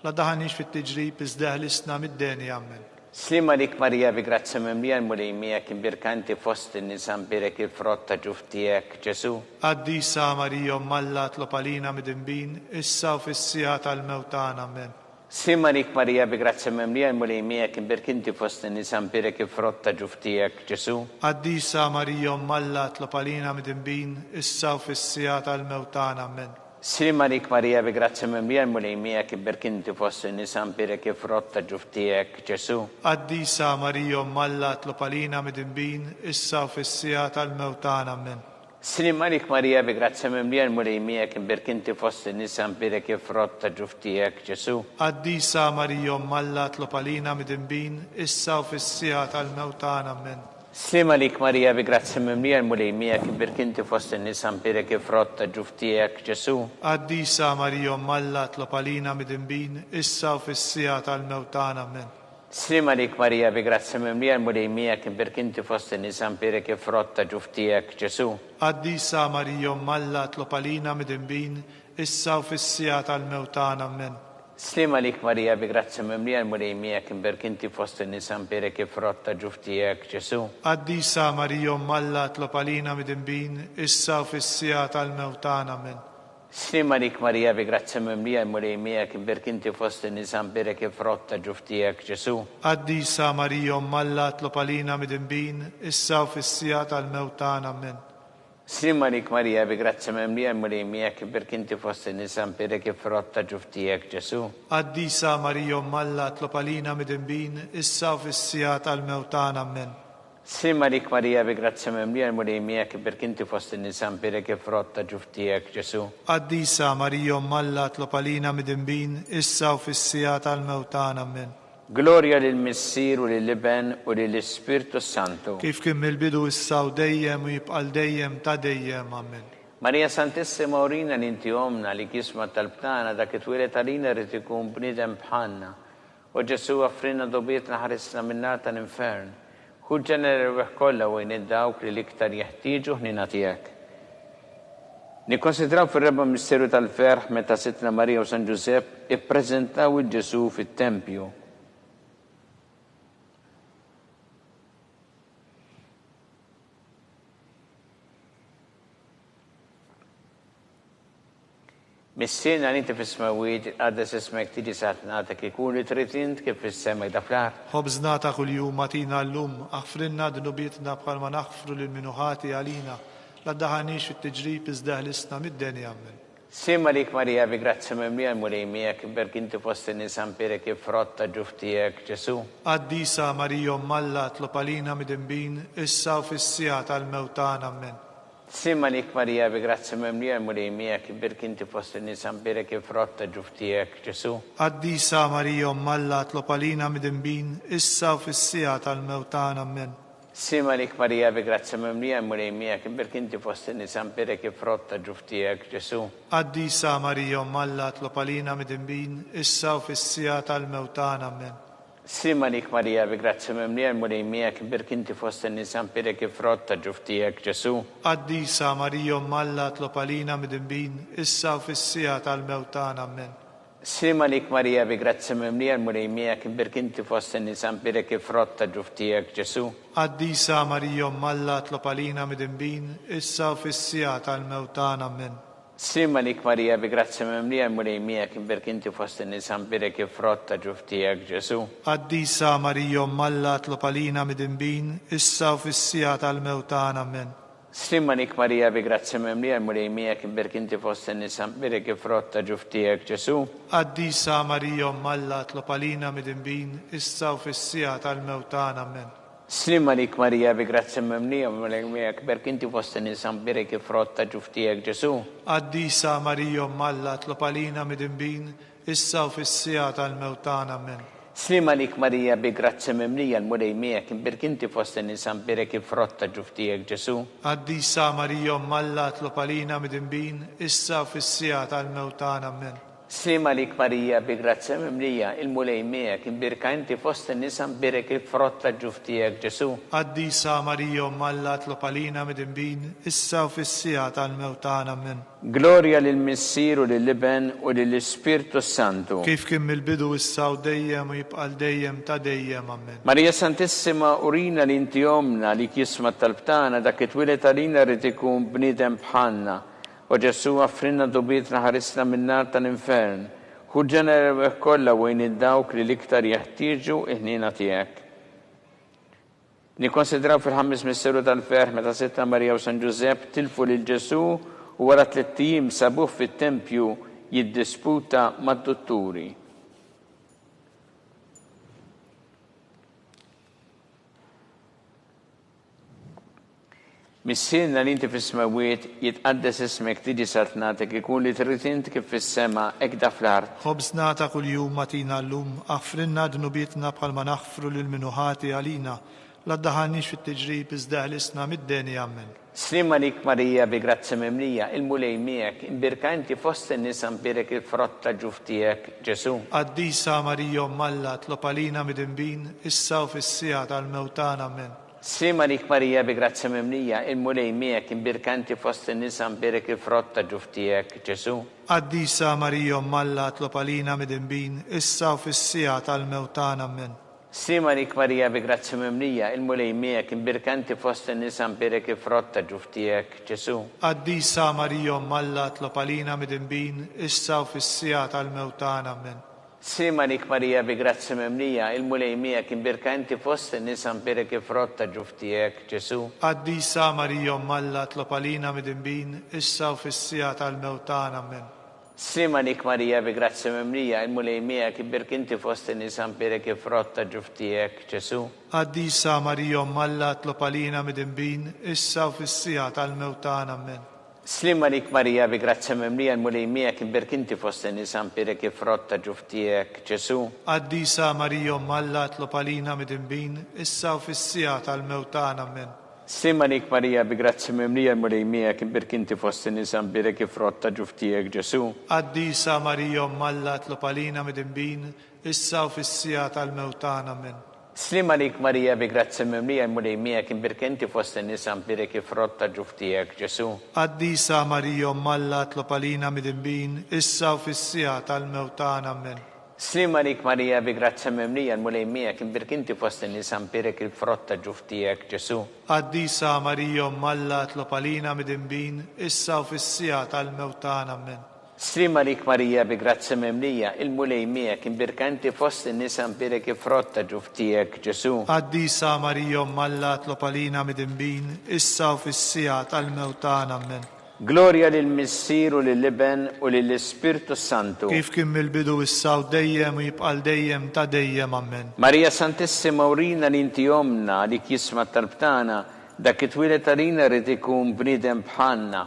la daħanix fit-tiġrib iżdeħlisna mid-deni ammen. Slima lik Marija bi grazzi memlija l-mulejmija kim birkanti fost in-nisan birek il-frotta ġuftijek Ġesu. Addisa Marija Malla tlopalina mid-imbin, issa u fissija tal-mewtan ammen. Slima lik Marija bi grazzi memlija l-mulejmija kim birkanti fost in-nisan birek il-frotta ġuftijek Ġesu. Addisa Marija Malla tlopalina mid-imbin, issa u fissija tal-mewtan ammen. Slima lik Marija bi grazzi memlija l-mulejmija kim birkanti fost in-nisan birek il-frotta ġuftijek Ġesu. Addisa Marija Malla tlopalina mid-imbin, issa u fissija tal-mewtan ammen. Slima lik Marija bi grazzi memlija l-mulejmija kim birkanti fost in-nisan birek il-frotta ġuftijek Ġesu. Addisa Marija Malla tlopalina mid-imbin, issa u fissija tal-mewtan ammen. Slima lik Marija bi grazzi memlija l-mulejmija kim birkanti fost in-nisan birek il-frotta ġuftijek Ġesu. Addisa Marija Malla tlopalina mid-imbin, issa u fissija tal-mewtan ammen. Slima lik Marija bi grazzi memlija l-mulejmija kim birkanti fost in-nisan birek il-frotta ġuftijek Ġesu. Addisa Marija Malla tlopalina mid-imbin, issa u fissija tal-mewtan ammen. Slima lik Marija bi grazzi memlija l-mulejmija kim birkanti fost in-nisan birek il-frotta ġuftijek Ġesu. Addisa Marija Malla tlopalina mid-imbin, issa u fissija tal-mewtan ammen. Slima lik Marija bi grazzi memlija l-mulejmija kim birkanti fost in-nisan birek il-frotta ġuftijek Ġesu. Addisa Marija Malla tlopalina mid-imbin, issa u fissija tal-mewtan ammen. Slima lik Marija bi grazzi memlija l-mulejmija kim birkanti fost in-nisan birek il-frotta ġuftijek Ġesu. Addisa Marija Malla tlopalina mid-imbin, issa u fissija tal-mewtan ammen. Slima lik Marija bi grazzi memlija l-mulejmija kim birkanti fost in-nisan birek il-frotta ġuftijek Ġesu. Addisa Marija Malla tlopalina mid-imbin, issa u fissija tal-mewtan ammen. Gloria lill-Missier u lill-Iben u lill-Ispirtu Santu. Kif kien mill-bidu issa u dejjem u jibqal dejjem ta' dejjem ammen. Marija Santissima urina l-inti omna li kisma tal-btana dak it-twilet għalina rrid ikun bniedem bħalna. U Ġesu offrina dobietna ħarisna min-nar tal-infern. Hu ġenerewih kollha wejn id-dawk li l-iktar jeħtieġu ħnina tiegħek. Nikkonsidraw fir-reba' misteru tal-ferħ meta Sittna Marija u San Ġusepp ippreżentaw il-Ġesu fit-tempju. Missina ninti fis-smawiet għaddes ismek tiġi satnatek ikun li trid int kif fis-semek da fl-art. خبزنا ta' kuljum matina llum, aħfrinna dnubietna bħalma naħfru lil minuħati għalina, la daħanix fit-tiġrib iżdeħlisna mid-deni ammen. Slima lik Marija bi grazzi memlija l-mulejmija kim birkanti fost in-nisan birek il-frotta ġuftijek Ġesu. Addisa Marija Malla tlopalina mid-imbin, issa u fissija tal-mewtan ammen. Slima lik Marija bi grazzi memlija l-mulejmija kim birkanti fost in-nisan birek il-frotta ġuftijek Ġesu. Addisa Marija Malla tlopalina mid-imbin, issa u fissija tal-mewtan ammen. Slima lik Marija bi grazzi memlija l-mulejmija kim birkanti fost in-nisan birek il-frotta ġuftijek Ġesu. Addisa Marija Malla tlopalina mid-imbin, issa u fissija tal-mewtan ammen. Slima lik Marija bi grazzi memlija l-mulejmija kim birkanti fost in-nisan birek il-frotta ġuftijek Ġesu. Addisa Marija Malla tlopalina mid-imbin, issa u fissija tal-mewtan ammen. Slima lik Marija bi grazzi memlija l-mulejmija kim birkanti fost in-nisan birek il-frotta ġuftijek Ġesu. Addisa Marija Malla tlopalina mid-imbin, issa u fissija tal-mewtan ammen. Slima lik Marija bi grazzi memlija l-mulejmija kim birkanti fost in-nisan birek il-frotta ġuftijek Ġesu. Addisa Marija Malla tlopalina mid-imbin, issa u fissija tal-mewtan ammen. Slima lik Marija bi grazzi memlija l-mulejmija kim birkanti fost in-nisan birek il-frotta ġuftijek Ġesu. Addisa Marija Malla tlopalina mid-imbin, issa u fissija tal-mewtan ammen. Slima lik Marija bi grazzi memnija miegħek berk inti fost in-nisa mbirek il-frott ta' ġuf tiegħek Ġesu. Qaddisa Marija Malla tlob għalina midinbin issa u fis-sija tal-mewt tagħna. Amen. Slima lik Marija bi grazzi memnija l-mulej miegħek berk inti fost in-nisa mbirek il-frott ta' ġuf tiegħek Ġesu. Qaddisa Marija Malla tlob għalina midinbin issa u fis-sija tal-mewt tagħna. Amen. Slima lik Marija bi grazzi memnija il-mulej miegħek imbirka inti fost in-nisa mbirek il-frott ta' ġuf tiegħek Ġesu. Qaddisa Marija Malla tlob għalina midinbin issa u fis-sija tal-mewt tagħna. Amen. Gloria lill-Missier u lill-Iben u lill-Ispirtu Santu. Kif kien mill-bidu issa u dejjem u jibqa' dejjem ta' dejjem. Amen. Marija Santissima urina li inti omna li kisma tal-btana dak it-twilet għalina rrid ikun bniedem bħalna. U Ġesu għaffrinna dubietna ħarisna min-nar tal-infern. Hu ġenera kollha wejn id-dawk li l-iktar jeħtieġu il-ħnina tiegħek. Nikkonsidraw fil-ħames misteru tal-ferħ meta Sitta Marija u San Ġusepp tilfu lil Ġesu u wara 3 ijiem sabuh fit-tempju jiddisputa mad-dutturi. Missierna li inti fis-smawiet jitqaddes ismek tiġi satnatek ikun li trid inti kif fis-sema hekk da fl-art. Ħobżna ta' kuljum matina llum aħfrinna dnubietna bħalma naħfru lil minuħati għalina la ddaħalniex fit-tiġrib iżda ħlisna mid-deni. Amen. Slima lik Marija bi grazzi memnija il-mulej miegħek imbirka inti fost in-nisa mbirek il-frott ta' ġuf tiegħek Ġesu. Qaddisa Marija Malla tlob għalina midinbin issa u fis-sija tal-mewt tagħna. Amen. Slima lik Marija bi grazzi memnija il-mulej miegħek imbirka inti fost in-nisa mbirek il-frott ta' ġuf tiegħek Ġesu. Qaddisa Marija Malla tlob għalina midinbin issa u fis-sija tal-mewt tagħna. Amen. Slima lik Marija bi grazzi memnija il-mulej miegħek imbirka inti fost in-nisa mbirek il-frott ta' ġuf tiegħek Ġesu. Qaddisa Marija Malla tlob għalina midinbin issa u fis-sija tal-mewt tagħna. Amen. Slima lik Marija bi grazzi memnija il-mulej miegħek imbirka inti fost in-nisa mbirek il-frott ta' ġuf tiegħek Ġesu. Qaddisa Marija Malla tlob għalina midinbin issa u fis-sija tal-mewt tagħna. Amen. Slima lik Marija bi grazzi memnija il-mulej miegħek imbirka inti fost in-nisa mbirek il-frott ta' ġuf tiegħek Ġesu. Qaddisa Marija Malla tlob għalina midinbin issa u fis-sija tal-mewt tagħna. Amen. Slima lik Marija bi grazzi memnija il-mulej miegħek imbirka inti fost in-nisa mbirek il-frott ta' ġuf tiegħek Ġesu. Qaddisa Marija Malla tlob għalina midinbin issa u fis-sija tal-mewt tagħna. Amen. Slima lik Marija bi grazzi memnija il-mulej miegħek imbirka inti fost in-nisa mbirek il-frott ta' ġuf tiegħek Ġesu. Qaddisa Marija Malla tlob għalina midinbin issa u fis-sija tal-mewt tagħna. Amen. Slima lik Marija bi grazzi memnija il-mulej miegħek imbirka inti fost in-nisa mbirek il-frott ta' ġuf tiegħek Ġesu. Qaddisa Marija Malla tlob għalina midinbin issa u fis-sija tal-mewt tagħna. Amen. Slima lik Marija bi grazzi memnija il-mulej miegħek imbirka inti fost in-nisa mbirek il-frott ta' ġuf tiegħek Ġesu. Qaddisa Marija Malla tlob għalina midinbin issa u fis-sija tal-mewt tagħna. Amen. Slima lik Marija bi grazzi memnija il-mulej miegħek imbirka inti fost in-nisa mbirek il-frott ta' ġuf tiegħek Ġesu. Qaddisa Marija Malla tlob għalina midinbin issa u fis-sija tal-mewt tagħna. Amen. Gloria lill-Missier u lill-Iben u lill-Ispirtu Santu. Kif kien mill-bidu issa u dejjem u jibqa' dejjem ta' dejjem. Amen. Marija Santissima urina li inti omna li kisma tal-btana dak it-twilet għalina rrid ikun bniedem bħalna.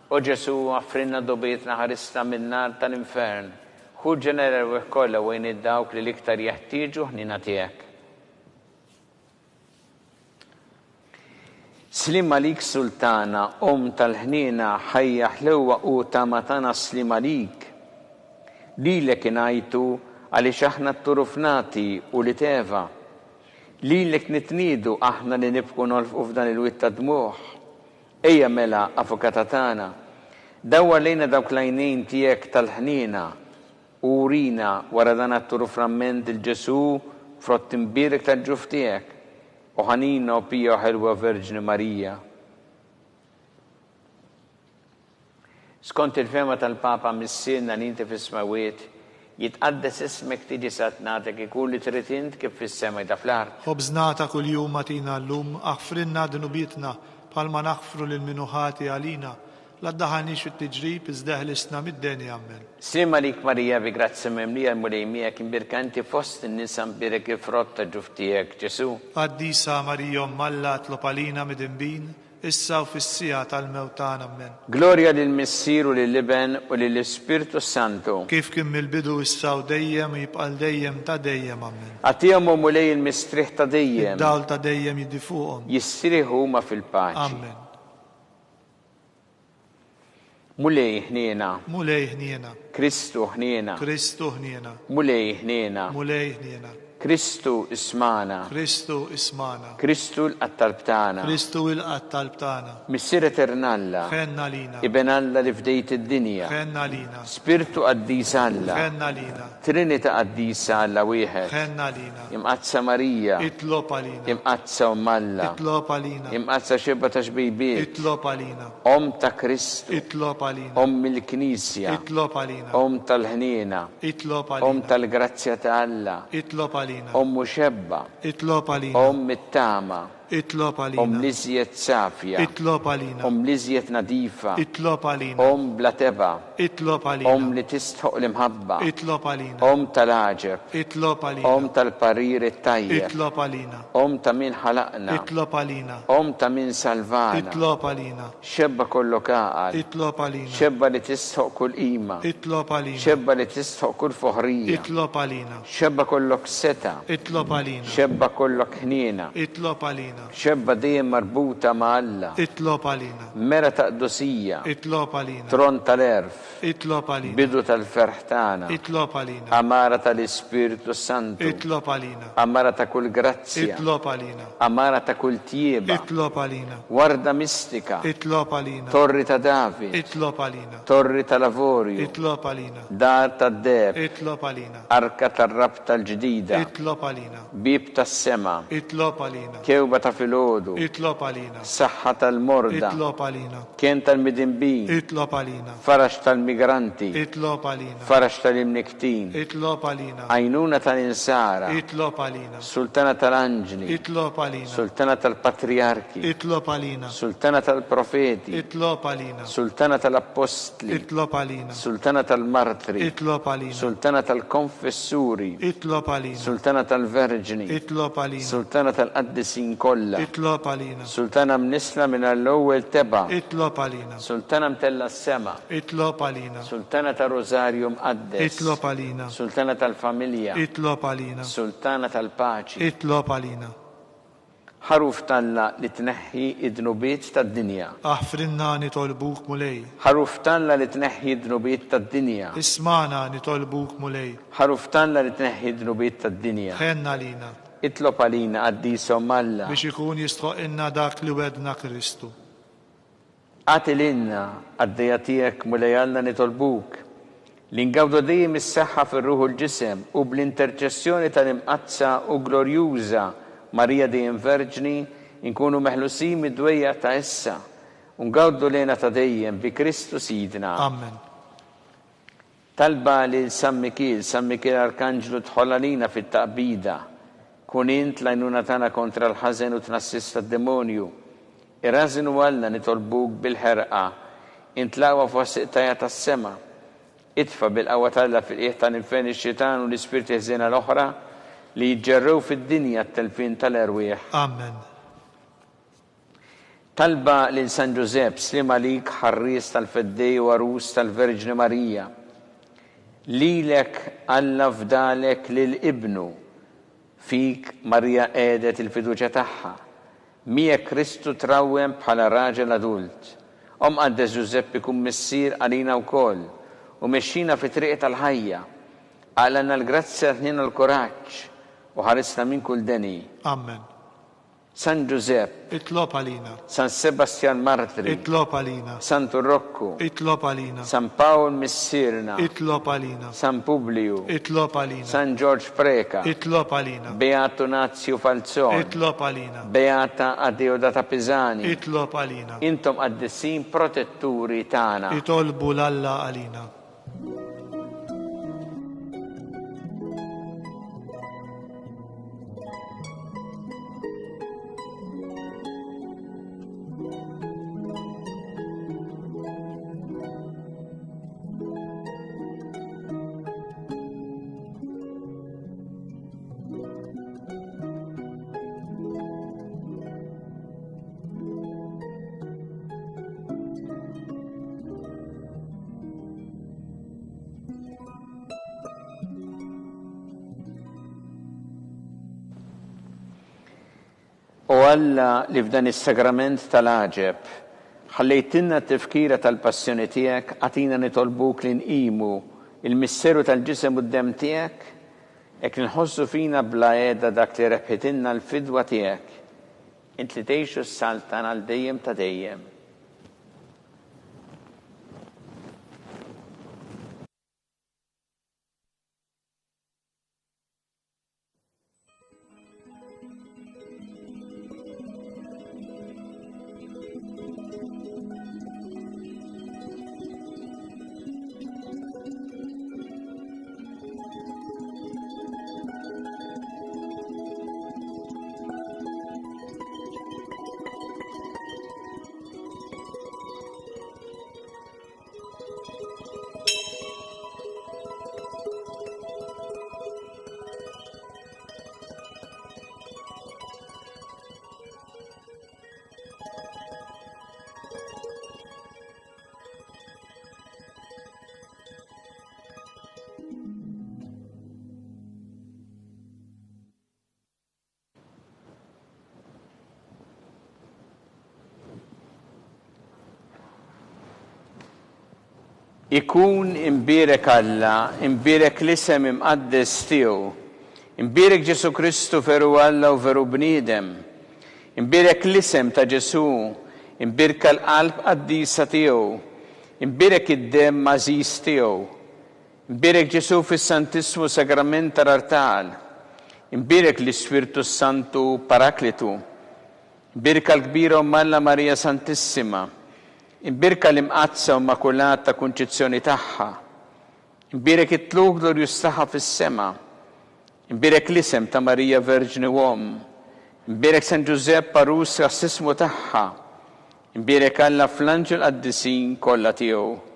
U Ġesu għaffrinna dubietna ħarisna min-nar tal-infern. Hu ġenera kollha wejn id-dawk li l-iktar jeħtieġu ħnina tiegħek. Slima lik Sultana, tal-ħnina ħajja ħlewwa u tamatana slima lik. Lilek ingħajtu għaliex aħna t-turufnati u li teva. Lilek nitniedu aħna li nibqu nolfqu f'dan il-witt ta' dmuħ. Ejja mela avukata tagħna, dawwar lejna dawk l-għajnejn tiegħek tal-ħnina u urina wara dan at-turuframent il-Ġesu frott imbirek tal-ġuf tiegħek u ħanina u pija ħelwa Verġni Marija. Skont il-fema tal-Papa missierna li inti fis-smawiet jitqaddes ismek tiġi satnatek ikun li trid int kif fis-sema da fl-art. Ħobżna ta' kuljum matina llum aħfrinna dnubietna bħalma naħfru lil minuħati għalina La ddaħalniex fit-tiġrib iżda ħlisna mid-deni ammen. Slima lik Marija bi grazzi memlija l-mulejmija kim birkanti fost n-nisa mbirek il-frott ta' ġuftijek Ġesu. Qaddisa Marija Alla tlopalina mid-imbin, issa u fis-sija tal-mewtan ammen. Gloria lil-Missier u lil-Liben u lil-Spiritu Santu. Kif kien mill-bidu issa u dejjem u jibqal dejjem ta' dejjem ammen. Għatijom u mulej il-mistriħ ta' dejjem. Dawl ta' dejjem jiddi fuqhom. Jistriħu ma fil-paċi. Ammen. Mulej ħniena. Mulej ħniena. Kristu ħniena. Kristu ħniena. Mulej ħniena. Mulej ħniena. Kristu ismana. Kristu ismana. Kristu l-qattalbtana. Kristu il-qattalbtana. Missier eternalla. Fenna lina. Iben Alla li fdejt id-dinja. Fenna lina. Spiritu qaddis Alla. Fenna lina. Trinita qaddisa Alla wieħed. Fenna lina. Imqazza Marija. Itlopa lina. Imqazza Alla. Itlopa lina. Imqazza xebba ta' xbejbiet. Itlopa lina. Om ta' Kristu. Itlopa lina. Om il-Knisja. Itlopa lina. Om tal-ħniena. Itlopa Om lina. tal-grazzja ta' Alla. Itlopa lina. Om muxebba. Itlopa lina. Om mit-tama. Itlopa Om lina. liżjed safja. Itlopa lina. Om liżjed nadifa. Itlopa lina. Om bla teba. Itlopa Om lina. li tistħuq l-imħabba. Itlopa lina. Om tal-aġeb. Itlopa lina. Om tal-parir it-tajjeb. Itlopa lina. Om ta' min ħalaqna. Itlopa lina. Om ta' min salvana. Itlopa lina. Xebba kollu kaqal. Itlopa lina. Xebba li tistħuq kull ima. Itlopa lina. Xebba li tistħuq kull foħrija. Itlopa lina. Xebba kollok seta. Itlopa lina. Xebba kollok ħniena. Itlopa lina. Xebba dejjem marbuta ma' Alla. Itlopa lina. Mera ta' qdusija. Itlopa lina. Tron tal-erf. Itlopa lina. Bidu tal-ferħtana. Itlopa lina. Amara tal-Ispiritu Santu. Itlopa lina. Amara ta' kull grazzja. Itlopa lina. Amara ta' kull tieba. Itlopa lina. Warda mistika. Itlopa lina. Torri ta' David. Itlopa lina. Torri ta' lavorju. Itlopa lina. Dar ta' deb. Itlopa lina. Arka ta' rab tal-ġdida. Itlopa lina. Bib ta' sema. Itlopa lina. Kewba ta' filodu. Itlopa lina. Saħħa tal-morda. Itlopa lina. Kien tal-midinbin. Itlopa lina. Farax tal-migranti. Itlopa lina. Farax tal-imniktin. Itlopa lina. Għajnuna tal-insara. Itlopa lina. Sultana tal-anġli. Itlopa lina. Sultana tal-patriarki. Itlopa lina. Sultana tal-profeti. Itlopa lina. Sultana tal-apostli. Itlopa lina. Sultana tal-martri. Itlopa lina. Sultana tal-konfessuri. Itlopa lina. Sultana tal-verġni. Itlopa lina. Sultana tal-qaddisin kollha. Itlopa lina. Sultana mnisla minn l-ewwel teba. Itlopa lina. Sultana mtella s-sema. Itlopa lina. Sultana tal-Rosario mqaddes. Itlopa lina. Sultana tal-familja. Itlopa lina. Sultana tal-paċi. Itlopa lina. Ħaruf talla li tneħħi id-dnubiet tad-dinja. Aħfrinna nitolbuk mulej. Ħaruf talla li tneħħi id-dnubiet tad-dinja. Ismana nitolbuk mulej. Ħaruf talla li tneħħi id-dnubiet tad-dinja. Ħenna lina. Itlob għalina qaddisom Alla. Biex ikun jistħoqilna dak li wedna Kristu. Għatililna għaddejja tiegħek mulej Alla nitolbuk. Li ngawdu dejjem is-saħħa fir-ruħu l-ġisem u bl-interċessjoni tal-imqazza u glorjuża Marija dejjem Verġni nkunu meħlusin mid-dwejja ta' issa u ngawdu lejna ta' dejjem bi Kristu Sidna. Amen. Talba li San Mikil Arkanġlu tħollalina fit-taqbida. Kun int lajnuna tagħna kontra l-ħażen u tnassis tad-demonju. Irrażinu Alla nitolbuk bil-ħerqa. Intlaqwa fuq tajja tas-sema. Itfa bil-qawwa talla fil-qiegħ tal-infern ix-xitan u l-ispirti ħżiena l-oħra li jġerrew fid-dinja t-telfin tal-erwieħ. Amen. Talba lil San Ġusepp slim għalik ħarries tal-feddej u arus tal-Verġni Marija. Lilek Alla fdalek lil ibnu fik Marija qiegħdet il-fiduċja tagħha. Miegħek Kristu trawwem bħala raġel adult. Qaddes Ġusepp ikun missier għalina wkoll u mexxina fi triq tal-ħajja. Għalna l-grazzja tnina l-kuraġġ u ħarisna minn kull deni. Amen. San Ġusepp. Itlob għalina. San Sebastian Martri. Itlob għalina. San Turrokku. Itlob għalina. San Paul Missirna. Itlob għalina. San Publiu. Itlob għalina. San George Preka. Itlob għalina. Beato Nazio Falzon. Itlob għalina. Beata Adeodata Pisani. Itlob għalina. Intom qaddissin protetturi tagħna. Itolbu l-Alla għalina. Alla li f'dan is-sagrament tal-għaġeb ħallejtilna t-tifkira tal-passjoni tiegħek, għatina nitolbuk li nqimu il-misseru tal-ġisem u d-dem tiegħek, hekk nħossu fina bla qiegħda dak li rebħitilna l-fidwa tiegħek. Int li tgħixu s-saltan għal dejjem ta' dejjem. Ikun imbirek Alla, imbirek l-isem imqaddes tiegħu, imbirek Ġesu Kristu veru Alla u veru bniedem, imbirek l-isem ta' Ġesu, imbirek l-qalb qaddisa tiegħu, imbirek id-dem mażis tiegħu, imbirek Ġesu fis-Santissimu Sagrament tal-Artal, imbirek l-Ispirtu Santu Paraklitu, imbirek l-kbira Alla Marija Santissima, imbirka l-imqazza u makulata kunċizzjoni tagħha, imbirek it-tluk glorjus tagħha fis-sema, imbirek l-isem ta' Marija Verġni Uom, imbirek San Giuseppe Parus rassismu tagħha, imbirek Alla fl-anġel qaddisin kollha tiegħu.